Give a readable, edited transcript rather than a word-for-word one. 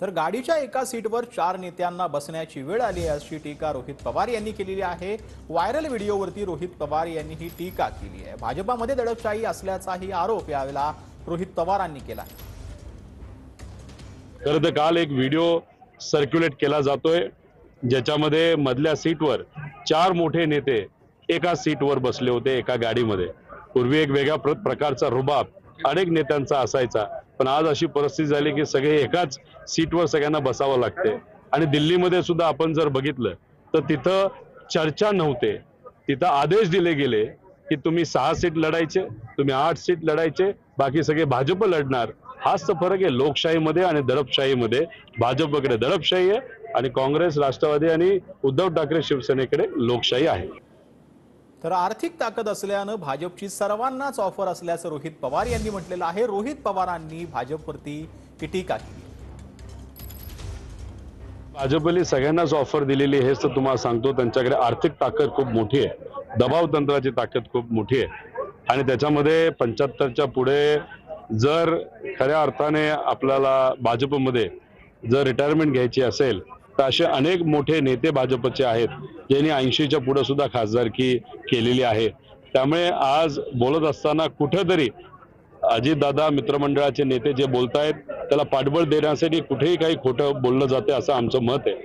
तर गाडीच्या एका सीटवर 4 नेत्यांना बसण्याची वेळ आली अशी टीका रोहित पवार यांनी केलेली आहे। व्हायरल व्हिडिओवरती रोहित पवार यांनी ही टीका केली आहे। भाजपामध्ये दडपशाही असल्याचाही आरोप यावेळेला रोहित पवारांनी केला। तर काल एक व्हिडिओ सर्क्युलेट केला जातोय ज्याच्यामध्ये मधल्या सीटवर 4 मोठे नेते एका सीटवर बसले होते एका गाडीमध्ये। पूर्वी एक वेगळ्या प्रकारचा रुबाब अनेक नेत्यांचा असायचा, पण आज अशी परिस्थिती झाली की सगळे एकाच सीटवर सगळ्यांना बसावं लागते। आणि दिल्लीमध्ये सुद्धा आपण जर बघितलं तर तिथं चर्चा नव्हते, तिथं आदेश दिले गेले की तुम्ही 6 सीट लढायचे, तुम्ही 8 सीट लढायचे, बाकी सगळे भाजप लढणार। हाच तर फरक आहे लोकशाहीमध्ये आणि दडपशाहीमध्ये। भाजपकडे दडपशाही आहे आणि काँग्रेस, राष्ट्रवादी आणि उद्धव ठाकरे शिवसेनेकडे लोकशाही आहे। तर आर्थिक ताकद असल्यानं भाजपची सर्वांनाच ऑफर असल्याचं रोहित पवार यांनी म्हटलेलं आहे। रोहित पवारांनी भाजपवरती ही टीका केली। भाजपने सगळ्यांनाच ऑफर दिलेली हेच तर तुम्हाला सांगतो। त्यांच्याकडे आर्थिक ताकद खूप मोठी आहे, दबाव तंत्राची ताकद खूप मोठी आहे आणि त्याच्यामध्ये 75च्या पुढे जर खऱ्या अर्थाने आपल्याला भाजपमध्ये जर रिटायरमेंट घ्यायची असेल तर असे अनेक मोठे नेते भाजपचे आहेत ज्यांनी 80च्या पुढे सुद्धा खासदारकी केलेली आहे। त्यामुळे आज बोलत असताना कुठेतरी अजितदादा मित्रमंडळाचे नेते जे बोलतायत त्याला पाठबळ देण्यासाठी कुठेही काही खोटं बोललं जाते असं आमचं मत आहे।